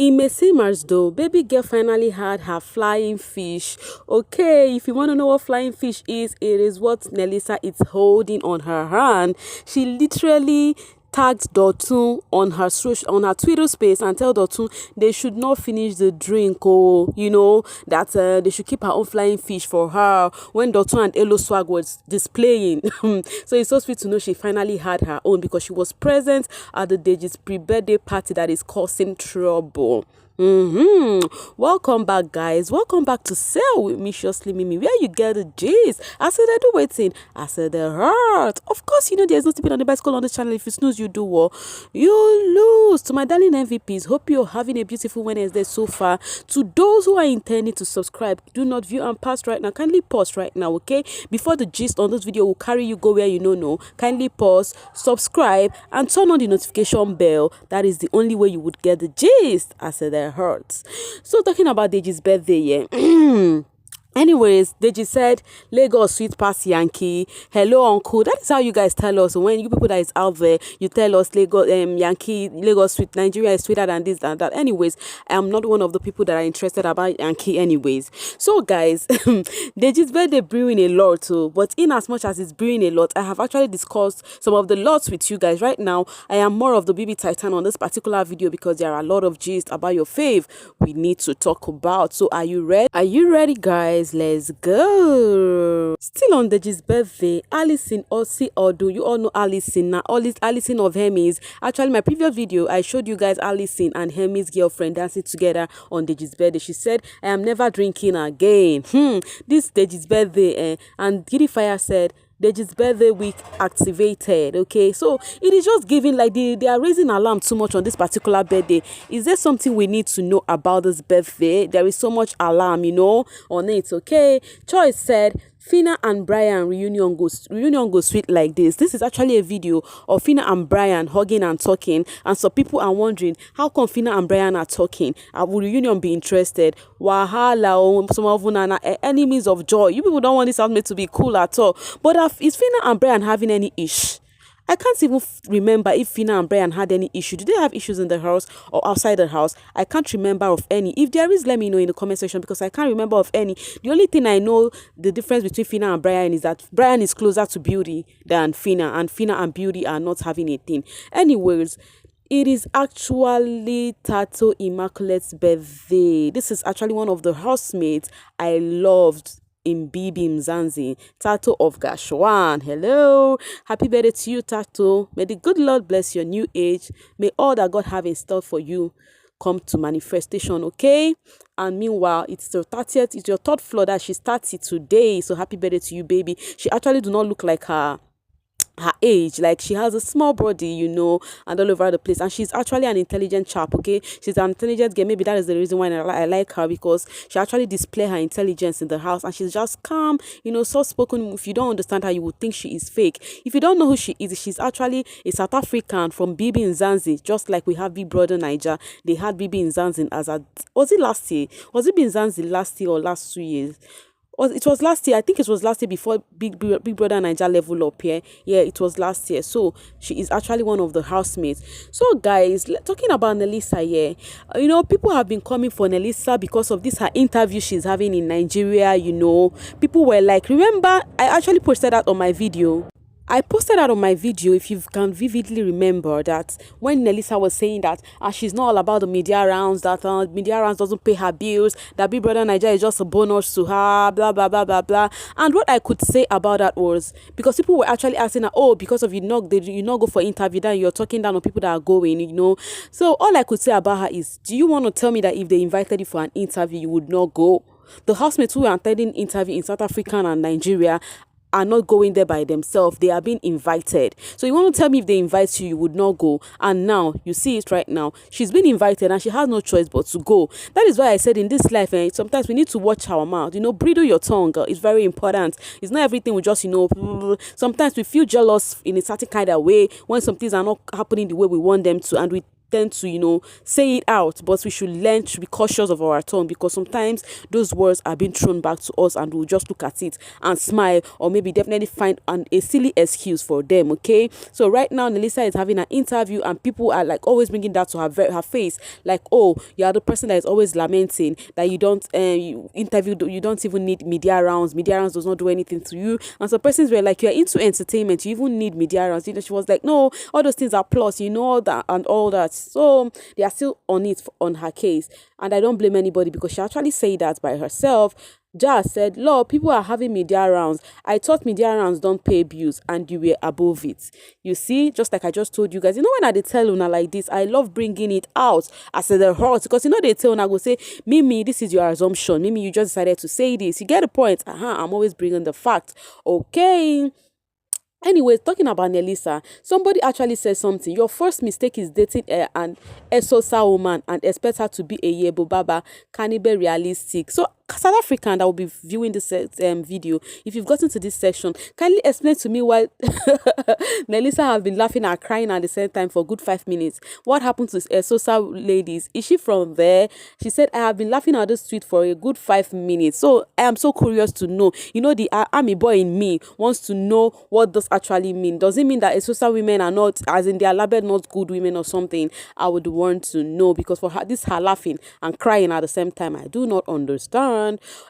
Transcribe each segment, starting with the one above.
It may seem as though baby girl finally had her flying fish. Okay, if you want to know what flying fish is, it is what Nelisa is holding on her hand. She literally tagged Dotun on her Twitter space and tell Dotun they should not finish the drink, that they should keep her own flying fish for her when Dotun and Elo Swag was displaying. So it's so sweet to know she finally had her own because she was present at the Deji's pre-birthday party that is causing trouble. Welcome back, guys. Welcome back to Sell with Miciously Mimi, where you get the gist. I said I do waiting. I said the heart. Of course, there's no tipping on the bicycle on the channel. If you snooze, you do what? You lose. To my darling MVPs, hope you're having a beautiful Wednesday so far. To those who are intending to subscribe, do not view and pass right now. Kindly pause right now, okay? Before the gist on this video will carry you go where you know. Kindly pause, subscribe, and turn on the notification bell. That is the only way you would get the gist. I said that hurts. So talking about Deji's birthday, yeah. Anyways, Deji said, Lagos sweet pass Yankee. Hello, uncle. That is how you guys tell us. When you people that is out there, you tell us Lagos, Yankee, Lagos sweet, Nigeria is sweeter than this and that. Anyways, I am not one of the people that are interested about Yankee anyways. So guys, Deji's birthday brewing a lot too. But in as much as it's brewing a lot, I have actually discussed some of the lots with you guys. Right now, I am more of the bbtitan on this particular video because there are a lot of gist about your fave we need to talk about. So are you ready? Are you ready, guys? Let's go. Still on Deji's birthday, Alison Osi Odu. You all know Alison now. Alison of Hermes. Actually, my previous video, I showed you guys Alison and Hermes' girlfriend dancing together on Deji's birthday. She said, I am never drinking again. This Deji's birthday, and Giddy Fire said, Deji's birthday week activated. Okay, so it is just giving like they are raising alarm too much on this particular birthday. Is there something we need to know about this birthday? There is so much alarm, on it. Okay, Choice said Fina and Brian reunion goes sweet like this. This is actually a video of Fina and Brian hugging and talking, and some people are wondering how come Fina and Brian are talking. Will reunion be interested? Wahala, some of them are enemies of joy. You people don't want this housemate to be cool at all. But is Fina and Brian having any issue? I can't even remember if Fina and Brian had any issue. Do they have issues in the house or outside the house? I can't remember of any. If there is, let me know in the comment section because I can't remember of any. The only thing I know the difference between Fina and Brian is that Brian is closer to Beauty than Fina, and Fina and Beauty are not having a thing. Anyways, it is actually Tato Immaculate's birthday. This is actually one of the housemates I loved in Bibi Mzanzi, Tato of Gashwan. Hello, happy birthday to you, Tato. May the good Lord bless your new age. May all that God have in store for you come to manifestation, okay? And meanwhile, it's your 30th, it's your third floor that she's 30 today. So happy birthday to you, baby. She actually do not look like her age. Like, she has a small body, and all over the place, and she's actually an intelligent chap. Okay, she's an intelligent girl. Maybe that is the reason why I like her, because she actually display her intelligence in the house, and she's just calm, soft spoken. If you don't understand her, you would think she is fake. If you don't know who she is, she's actually a South African from Bibi Nzanzi. Just like we have Big Brother Niger, they had Bibi Nzanzi as a, was it last year? Was it Bibi Nzanzi last year or last 2 years? It was last year. I think it was last year before Big Brother Niger level up here. Yeah, it was last year. So she is actually one of the housemates. So guys, talking about Nelisa here, people have been coming for Nelisa because of this her interview she's having in Nigeria. People were like, remember, I actually posted that on my video. If you can vividly remember, that when Nelisa was saying that she's not all about the media rounds, that media rounds doesn't pay her bills, that Big Brother Nigeria is just a bonus to her, blah, blah, blah, blah, blah. And what I could say about that was, because people were actually asking her, oh, because of you not go for interview, then you're talking down on people that are going, So all I could say about her is, do you want to tell me that if they invited you for an interview, you would not go? The housemates who are attending interview in South Africa and Nigeria are not going there by themselves. They are being invited. So you want to tell me if they invite you, you would not go? And now you see it right now. She's been invited and she has no choice but to go. That is why I said in this life, sometimes we need to watch our mouth. Bridle your tongue. It's very important. It's not everything we just, sometimes we feel jealous in a certain kind of way when some things are not happening the way we want them to, and we tend to, say it out, but we should learn to be cautious of our tongue, because sometimes those words are being thrown back to us and we'll just look at it and smile, or maybe definitely find a silly excuse for them. Okay, so right now Nelisa is having an interview and people are like always bringing that to her face, like, oh, you are the person that is always lamenting that you don't you don't even need media rounds does not do anything to you. And some persons were like, you're into entertainment, you even need media rounds. She was like, no, all those things are plus, all that and all that. So they are still on it on her case, and I don't blame anybody, because she actually said that by herself. Jas said, Lord, people are having media rounds. I thought media rounds don't pay bills, and you were above it. You see, just like I just told you guys, when I tell Una like this, I love bringing it out as the hurt, because they tell Una, go say, Mimi, this is your assumption. Mimi, you just decided to say this. You get the point. I'm always bringing the fact. Okay. Anyway, talking about Nelisa, somebody actually said something. Your first mistake is dating an Esosa woman and expect her to be a Yebo Baba. Can it be realistic? So, South African that will be viewing this video, if you've gotten to this section, kindly explain to me why Nelisa have been laughing and crying at the same time for a good 5 minutes. What happened to Sosa ladies? Is she from there? She said, I have been laughing at this tweet for a good 5 minutes. So I am so curious to know. The army boy in me wants to know what does actually mean. Does it mean that Sosa women are not, as in they are labeled not good women or something? I would want to know, because for her, her laughing and crying at the same time, I do not understand.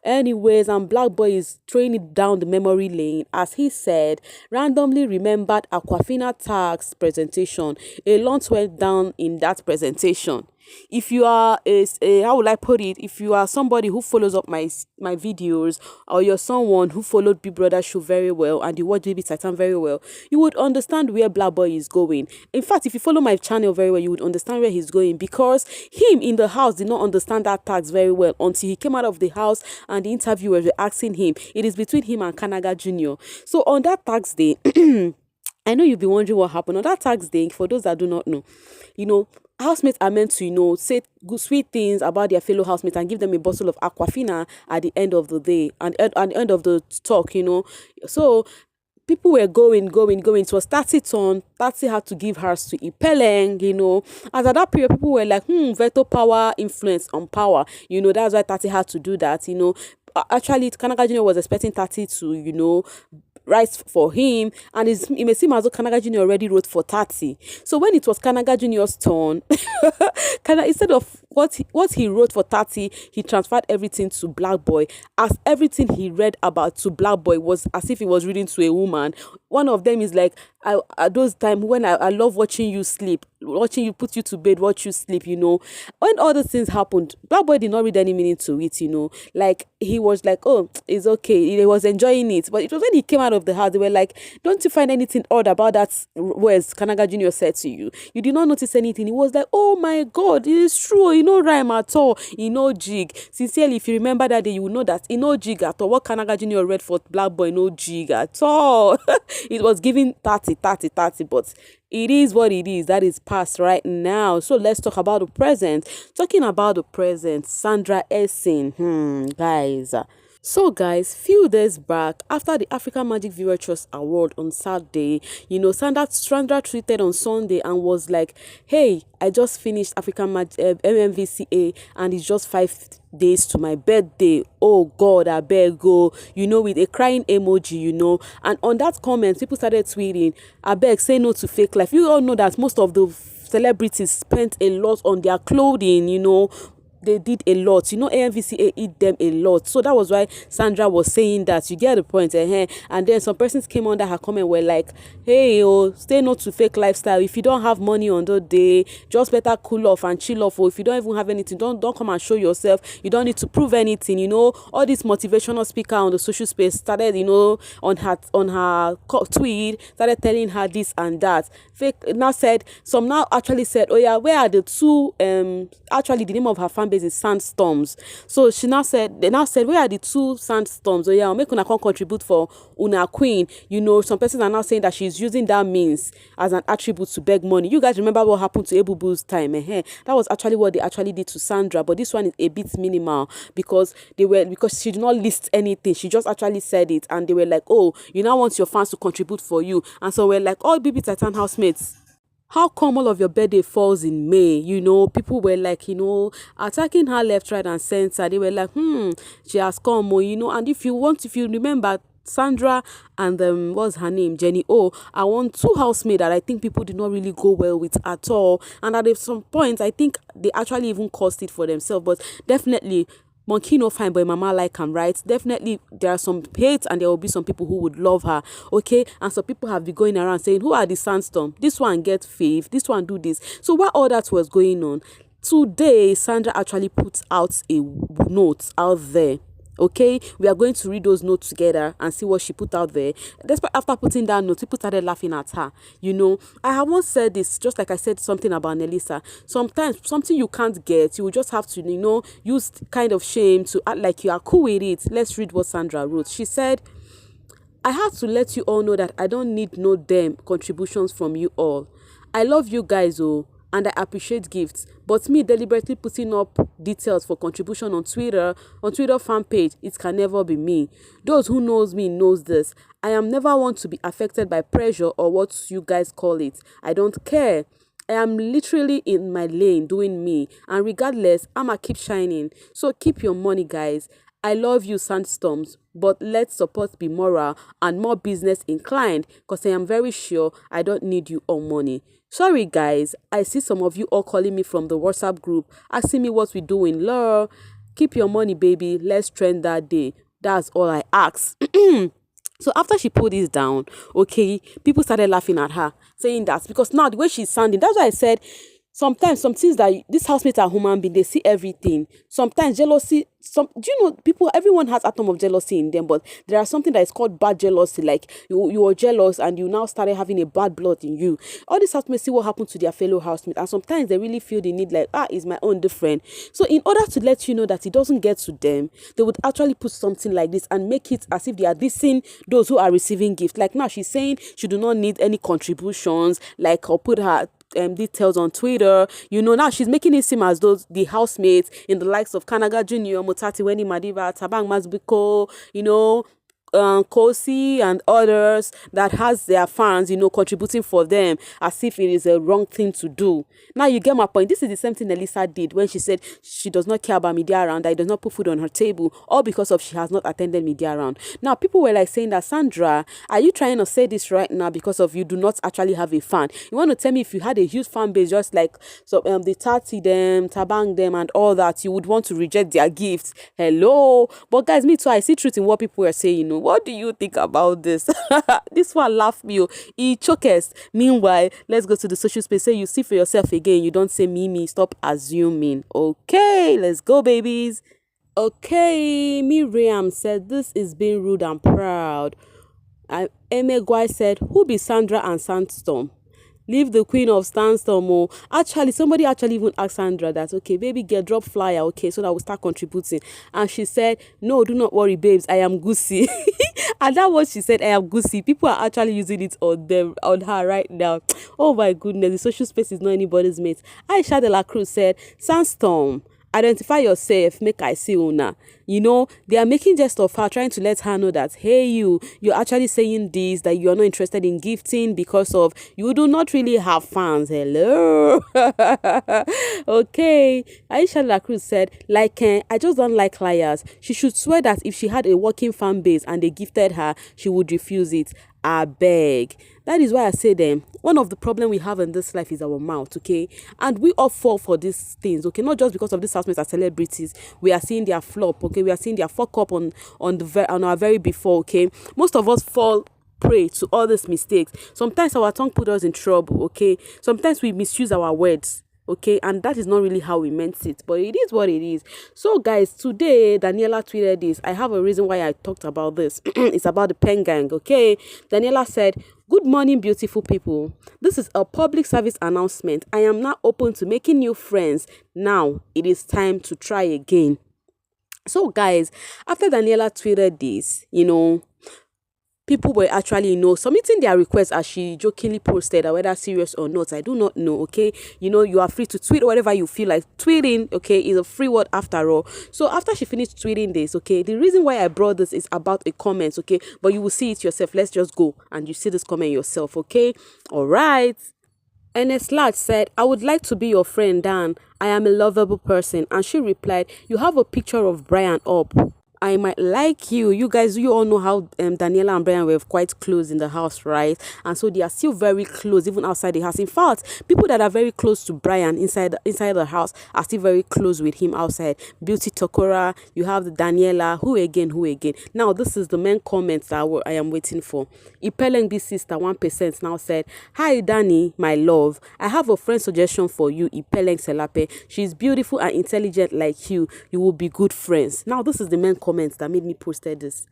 Anyways, and Black Boy is throwing it down the memory lane, as he said, randomly remembered Aquafina tax presentation. A lot went down in that presentation. If you are how would I put it, if you are somebody who follows up my videos, or you're someone who followed Big Brother show very well and you watch bbtitan very well, you would understand where Black Boy is going. In fact, if you follow my channel very well, you would understand where he's going, because him in the house did not understand that tax very well until he came out of the house and the interviewers were asking him. It is between him and Kanaga Jr. So on that tax day, I know you'll be wondering what happened on that tax day. For those that do not know, housemates are meant to, say good sweet things about their fellow housemates and give them a bottle of Aquafina at the end of the day and at the end of the talk, So people were going. It was 30 turn. 30 had to give hers to Peng, As at that period, people were like, veto power, influence on power. That's why 30 had to do that, Actually, Kanaga Jr. was expecting 30 to, write for him, and it may seem as though Kanaga Jr. already wrote for 30. So when it was Kanaga Jr.'s turn, instead of what he wrote for 30, he transferred everything to Black Boy, as everything he read about to Black Boy was as if he was reading to a woman. One of them is like, at those times when I love watching you sleep, watching you, put you to bed, watch you sleep, When all those things happened, Black Boy did not read any meaning to it, Like, he was like, oh, it's okay. He was enjoying it. But it was when he came out of the house, they were like, don't you find anything odd about that words Kanaga Jr. said to you? You did not notice anything. He was like, oh my God, it is true. Rhyme at all. Jig. Sincerely, if you remember that day, you will know that jig at all. What Kanaga Jr. read for Black Boy, no jig at all. It was giving 30, but it is what it is. That is past right now. So let's talk about the present. Talking about the present, Sandra Essing. Guys. So guys, few days back, after the African Magic Viewer Trust Award on Saturday, Sandra tweeted on Sunday and was like, hey, I just finished African MMVCA and it's just 5 days to my birthday. Oh God, I beg go, with a crying emoji, And on that comment, people started tweeting, I beg, say no to fake life. You all know that most of the celebrities spent a lot on their clothing, they did a lot. AMVCA eat them a lot. So that was why Sandra was saying that. You get the point. And then some persons came under her comment were like, hey, stay no to fake lifestyle. If you don't have money on the day, just better cool off and chill off. Or if you don't even have anything, don't come and show yourself. You don't need to prove anything. All this motivational speaker on the social space started, on her tweet, started telling her this and that. Some now actually said, oh yeah, where are the two, actually the name of her fan base is Sandstorms. So they now said, where are the two Sandstorms? Oh yeah, make una come contribute for una queen. Some persons are now saying that she's using that means as an attribute to beg money. You guys remember what happened to Ebubu's time? That was actually what they actually did to Sandra, but this one is a bit minimal because she did not list anything. She just actually said it, and they were like, oh, you now want your fans to contribute for you, and so we're like, all bbtitan housemates, How come all of your birthday falls in May? People were like, attacking her left, right, and center. They were like, she has come, and if you remember, Sandra and what's her name, Jenny I want two housemates that I think people did not really go well with at all, and at some point I think they actually even caused it for themselves. But definitely, monkey no fine, but mama like him, right? Definitely there are some hate and there will be some people who would love her, okay? And some people have been going around saying, who are the sandstorm? This one get fave, this one do this. So while all that was going on, today Sandra actually puts out a note out there. Okay, we are going to read those notes together and see what she put out there. Despite after putting that note, people started laughing at her. I have once said this, just like I said something about Nelisa. Sometimes something you can't get, you will just have to, use kind of shame to act like you are cool with it. Let's read what Sandra wrote. She said, I have to let you all know that I don't need no damn contributions from you all. I love you guys, and I appreciate gifts, but me deliberately putting up details for contribution on Twitter fan page, it can never be me. Those who knows me knows this. I am never one to be affected by pressure or what you guys call it. I don't care. I am literally in my lane doing me, and regardless, I'ma keep shining. So keep your money, guys. I love you, sandstorms, but let support be moral and more business inclined, because I am very sure I don't need you all money. Sorry guys, I see some of you all calling me from the WhatsApp group, asking me what we doing. Lol, keep your money, baby. Let's trend that day. That's all I ask. So after she put this down, okay, people started laughing at her, saying that because now the way she's sounding, that's why I said sometimes some things that these housemates are human being, they see everything. Sometimes jealousy, everyone has atom of jealousy in them, but there are something that is called bad jealousy. Like you are jealous and you now started having a bad blood in you. All these housemates see what happened to their fellow housemates, and sometimes they really feel the need, like, is my own different. So in order to let you know that it doesn't get to them, they would actually put something like this and make it as if they are dissing those who are receiving gifts. Like now she's saying she do not need any contributions, like, or put her details on Twitter. Now she's making it seem as though the housemates in the likes of Kanaga Junior, Mutati Weni Madiba, Tabang Mazbiko, Khosi and others that has their fans, contributing for them as if it is a wrong thing to do. Now you get my point. This is the same thing Nelisa did when she said she does not care about media round, that it does not put food on her table, all because of she has not attended media round. Now people were like saying that, Sandra, are you trying to say this right now because of you do not actually have a fan? You want to tell me if you had a huge fan base just like the Tati them, Tabang them and all that, you would want to reject their gifts? Hello. But guys, me too, I see truth in what people are saying. What do you think about this? This one laugh me. He chokest. Meanwhile, let's go to the social space. Say you see for yourself again. You don't say me. Stop assuming. Okay, let's go, babies. Okay, Miriam said this is being rude and proud. Emegwai said, who be Sandra and Sandstorm? Leave the queen of Sandstorm. Actually, somebody actually even asked Sandra that, okay, baby girl, drop flyer, okay, so that we'll start contributing. And she said, no, do not worry, babes, I am goosey. And that was she said, I am goosey. People are actually using it on her right now. Oh my goodness, the social space is not anybody's mate. Aisha de la Cruz said, Sandstorm, identify yourself, make I see una. They are making jest of her, trying to let her know that, hey, you're actually saying this, that you're not interested in gifting because of you do not really have fans. Hello. Okay. Aisha La Cruz said, like, I just don't like liars. She should swear that if she had a working fan base and they gifted her, she would refuse it. I beg. That is why I say them. One of the problem we have in this life is our mouth, okay? And we all fall for these things, okay? Not just because of these housemates are celebrities. We are seeing their flop, okay? We are seeing their fuck up on our very before, okay? Most of us fall prey to all these mistakes. Sometimes our tongue put us in trouble, okay? Sometimes we misuse our words. Okay, and that is not really how we meant it, but it is what it is. So guys, today Daniella tweeted this. I have a reason why I talked about this. It's about the Peng gang. Okay, Daniella said, good morning, beautiful people. This is a public service announcement. I am now open to making new friends. Now it is time to try again. So guys, after Daniella tweeted this, people were actually, submitting their requests, as she jokingly posted, whether serious or not, I do not know, okay? You are free to tweet whatever you feel like tweeting, okay? Is a free word after all. So after she finished tweeting this, okay, the reason why I brought this is about a comment, okay? But you will see it yourself. Let's just go and you see this comment yourself, okay? All right. Ernest Large said, I would like to be your friend, Dan. I am a lovable person. And she replied, you have a picture of Brian up. I might like you. You guys, you all know how Daniella and Brian were quite close in the house, right? And so they are still very close, even outside the house. In fact, people that are very close to Brian inside the house are still very close with him outside. Beauty Tokora, you have the Daniella. Who again? Who again? Now, this is the main comments that I am waiting for. Ipelengbi sister 1% now said, hi Danny, my love. I have a friend suggestion for you, Ipeleng Selape. She's beautiful and intelligent like you. You will be good friends. Now, this is the main comments that made me posted this.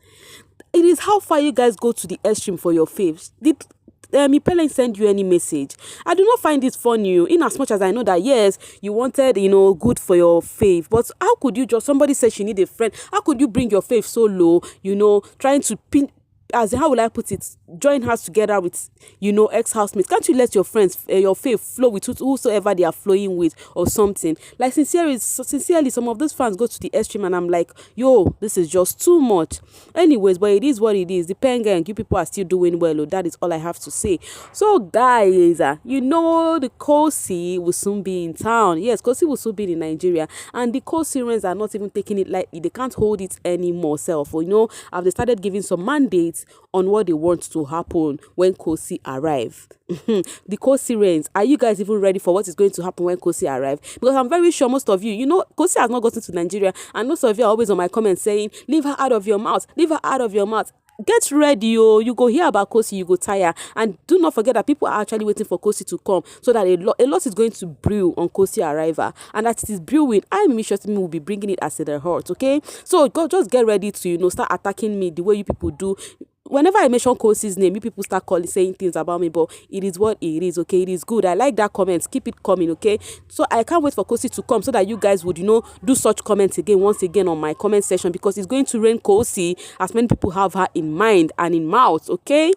It is how far you guys go to the extreme for your faves. Did Ipeleng send you any message? I do not find it funny, in as much as I know that yes, you wanted, good for your fave, but how could you just, somebody said she need a friend, how could you bring your fave so low, trying to pin, as in, how will I put it, join hands together with, ex-housemates? Can't you let your friends, your faith flow with whosoever they are flowing with or something? Like, sincerely, some of those fans go to the extreme and I'm like, yo, this is just too much. Anyways, but it is what it is. The Peng, you people are still doing well. That is all I have to say. So, guys, the Khosi will soon be in town. Yes, Khosi will soon be in Nigeria. And the Khosirians are not even taking it lightly. They can't hold it anymore, they started giving some mandates on what they want to happen when Khosi arrive. The Khosirians, are you guys even ready for what is going to happen when Khosi arrive? Because I'm very sure most of you, Khosi has not gotten to Nigeria, and most of you are always on my comments saying, leave her out of your mouth, leave her out of your mouth. Get ready, you go hear about Khosi, you go tire. And do not forget that people are actually waiting for Khosi to come, so that a lot is going to brew on Khosi arrival. And that it is brewing, I'm sure me will be bringing it as a hurt, okay? So just get ready to, start attacking me the way you people do. Whenever I mention Khosi's name, you people start saying things about me, but it is what it is, okay? It is good. I like that comment. Keep it coming, okay? So I can't wait for Khosi to come so that you guys would, do such comments once again on my comment section, because it's going to rain Khosi as many people have her in mind and in mouth, okay?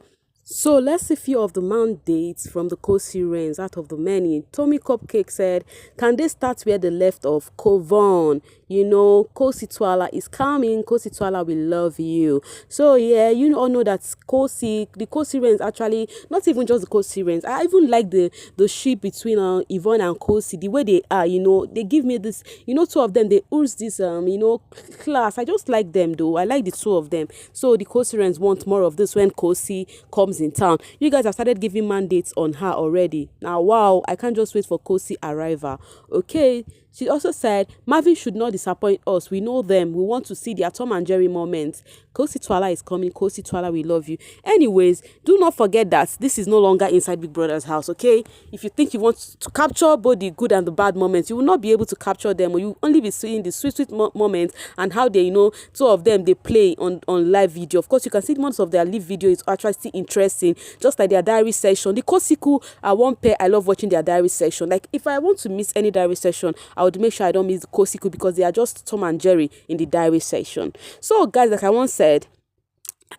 So let's see a few of the mandates from the Khosirians out of the many. Tommy Cupcake said, can they start where they left off? Kovon, Khosi Twala is coming. Khosi Twala will love you. So yeah, you all know that the Khosirians actually, not even just the Khosirians. I even like the ship between Yvonne and Khosi, the way they are, they give me this, two of them, they urge this, class. I just like them though. I like the two of them. So the Khosirians want more of this when Khosi comes in town. You guys have started giving mandates on her already. Now, wow, I can't just wait for Khosi arrival. Okay. She also said, Marvin should not disappoint us. We know them. We want to see their Tom and Jerry moments. Khosi Twala is coming. Khosi Twala, we love you. Anyways, do not forget that this is no longer inside Big Brother's house, okay? If you think you want to capture both the good and the bad moments, you will not be able to capture them. Or you will only be seeing the sweet moments and how they, two of them, they play on live video. Of course, you can see most of their live video is actually still interesting, just like their diary session. The Khosiku are one pair. I love watching their diary session. Like, if I want to miss any diary session, I would make sure I don't miss the Khosiku, because they are just Tom and Jerry in the diary section. So guys, like I once said,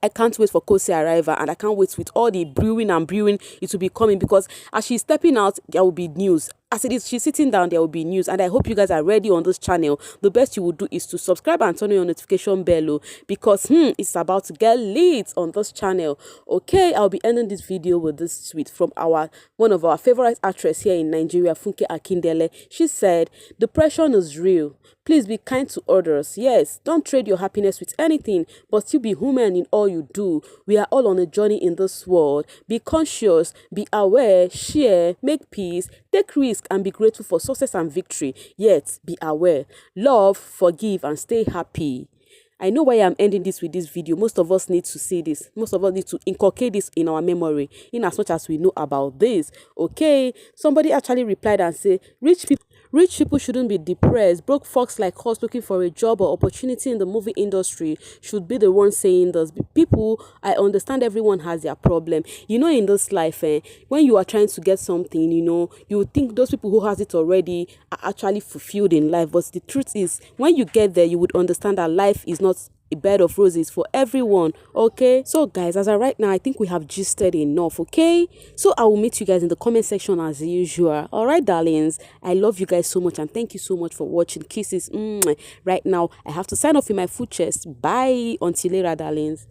I can't wait for Khosi arrival, and I can't wait with all the brewing it will be coming, because as she's stepping out, there will be news. As it is, she's sitting down, there will be news, and I hope you guys are ready on this channel. The best you will do is to subscribe and turn on your notification bell, because it's about to get lit on this channel. Okay, I'll be ending this video with this tweet from one of our favorite actress here in Nigeria, Funke Akindele. She said, depression is real. Please be kind to others. Yes, don't trade your happiness with anything, but still be human in all you do. We are all on a journey in this world. Be conscious, be aware, share, make peace, take risks, and be grateful for success and victory. Yet, be aware. Love, forgive, and stay happy. I know why I'm ending this with this video. Most of us need to see this. Most of us need to inculcate this in our memory, in as much as we know about this. Okay? Somebody actually replied and said, Rich people shouldn't be depressed. Broke folks like us looking for a job or opportunity in the movie industry should be the ones saying this. People, I understand everyone has their problem. In this life, when you are trying to get something, you think those people who has it already are actually fulfilled in life. But the truth is, when you get there, you would understand that life is not a bed of roses for everyone. Okay, so guys, as of right now, I think we have gisted enough. Okay, so I will meet you guys in the comment section as usual. All right, darlings, I love you guys so much, and thank you so much for watching. Kisses. Right now I have to sign off in my food chest. Bye until later, darlings.